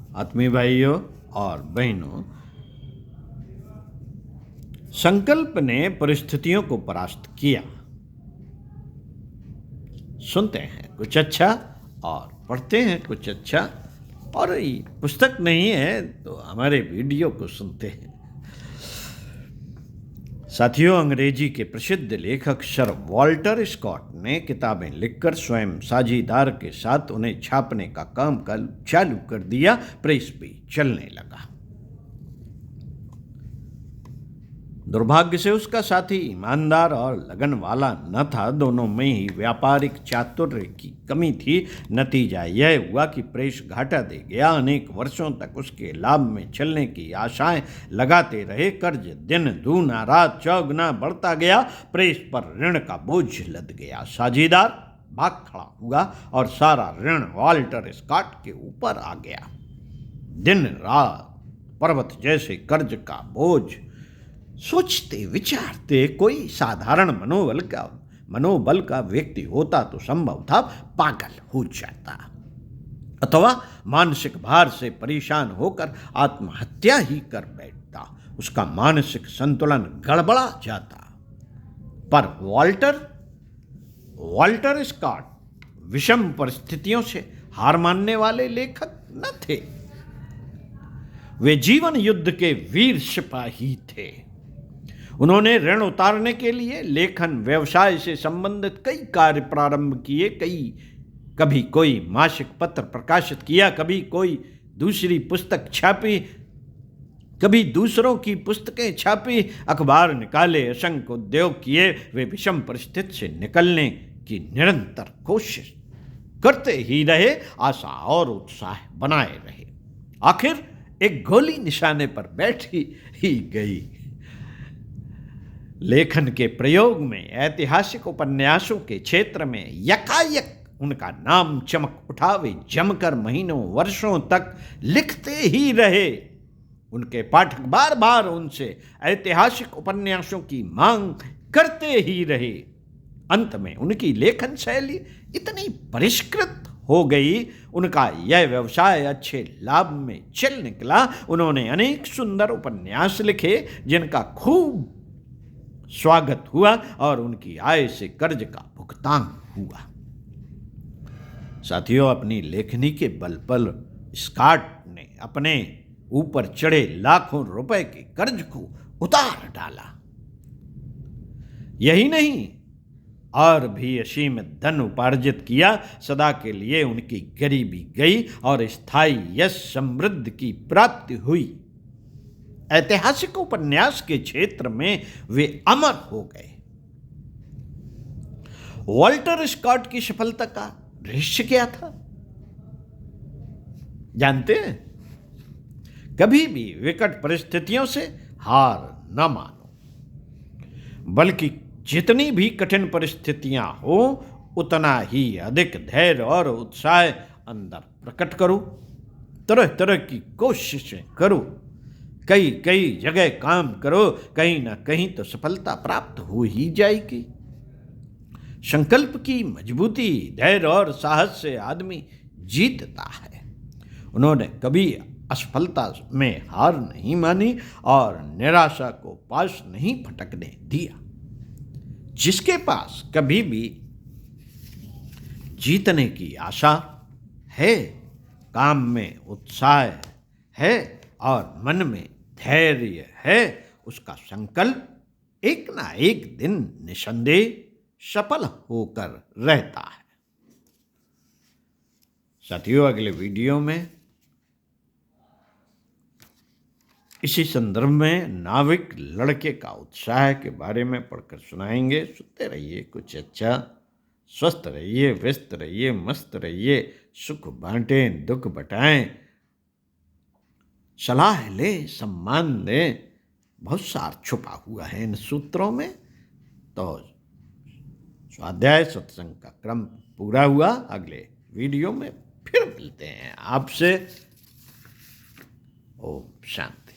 आत्मीय भाइयों और बहनों, संकल्प ने परिस्थितियों को परास्त किया। सुनते हैं कुछ अच्छा और पढ़ते हैं कुछ अच्छा, और ये पुस्तक नहीं है तो हमारे वीडियो को सुनते हैं। साथियों, अंग्रेजी के प्रसिद्ध लेखक सर वॉल्टर स्कॉट ने किताबें लिखकर स्वयं साझीदार के साथ उन्हें छापने का काम चालू कर दिया। प्रेस भी चलने लगा। दुर्भाग्य से उसका साथी ईमानदार और लगन वाला न था। दोनों में ही व्यापारिक चातुर्य की कमी थी। नतीजा यह हुआ कि प्रेस घाटा दे गया। अनेक वर्षों तक उसके लाभ में चलने की आशाएं लगाते रहे। कर्ज दिन दूना रात चौगुना बढ़ता गया। प्रेस पर ऋण का बोझ लद गया। साझीदार भाग खड़ा हुआ और सारा ऋण वॉल्टर स्कॉट के ऊपर आ गया। दिन रात पर्वत जैसे कर्ज का बोझ। सोचते विचारते कोई साधारण मनोबल का व्यक्ति होता तो संभव था पागल हो जाता, अथवा मानसिक भार से परेशान होकर आत्महत्या ही कर बैठता। उसका मानसिक संतुलन गड़बड़ा जाता। पर वॉल्टर स्कॉट विषम परिस्थितियों से हार मानने वाले लेखक न थे। वे जीवन युद्ध के वीर सिपाही थे। उन्होंने ऋण उतारने के लिए लेखन व्यवसाय से संबंधित कई कार्य प्रारंभ किए। कभी कोई मासिक पत्र प्रकाशित किया, कभी कोई दूसरी पुस्तक छापी, कभी दूसरों की पुस्तकें छापी, अखबार निकाले, असंख्य उद्योग किए। वे विषम परिस्थिति से निकलने की निरंतर कोशिश करते ही रहे, आशा और उत्साह बनाए रहे। आखिर एक गोली निशाने पर बैठ ही गई। लेखन के प्रयोग में ऐतिहासिक उपन्यासों के क्षेत्र में यकायक उनका नाम चमक उठा। वे जमकर महीनों वर्षों तक लिखते ही रहे। उनके पाठक बार बार उनसे ऐतिहासिक उपन्यासों की मांग करते ही रहे। अंत में उनकी लेखन शैली इतनी परिष्कृत हो गई, उनका यह व्यवसाय अच्छे लाभ में चल निकला। उन्होंने अनेक सुंदर उपन्यास लिखे जिनका खूब स्वागत हुआ और उनकी आय से कर्ज का भुगतान हुआ। साथियों, अपनी लेखनी के बल पर स्कॉट ने अपने ऊपर चढ़े लाखों रुपए के कर्ज को उतार डाला। यही नहीं, और भी असीम धन उपार्जित किया। सदा के लिए उनकी गरीबी गई और स्थायी यश समृद्धि की प्राप्ति हुई। ऐतिहासिक उपन्यास के क्षेत्र में वे अमर हो गए। वॉल्टर स्कॉट की सफलता का रहस्य क्या था, जानते हैं? कभी भी विकट परिस्थितियों से हार न मानो, बल्कि जितनी भी कठिन परिस्थितियां हो उतना ही अधिक धैर्य और उत्साह अंदर प्रकट करो। तरह तरह की कोशिशें करो, कई जगह काम करो, कहीं ना कहीं तो सफलता प्राप्त हो ही जाएगी। संकल्प की मजबूती, धैर्य और साहस से आदमी जीतता है। उन्होंने कभी असफलता में हार नहीं मानी और निराशा को पास नहीं फटकने दिया। जिसके पास कभी भी जीतने की आशा है, काम में उत्साह है और मन में धैर्य है, उसका संकल्प एक ना एक दिन निसंदेह सफल होकर रहता है। साथियों, अगले वीडियो में इसी संदर्भ में नाविक लड़के का उत्साह के बारे में पढ़कर सुनाएंगे। सुनते रहिए कुछ अच्छा। स्वस्थ रहिए, व्यस्त रहिए, मस्त रहिए, सुख बांटें, दुख बटाएं, सलाह ले, सम्मान दें। बहुत सार छुपा हुआ है इन सूत्रों में। तो स्वाध्याय सत्संग का क्रम पूरा हुआ। अगले वीडियो में फिर मिलते हैं आपसे। ओम शांति।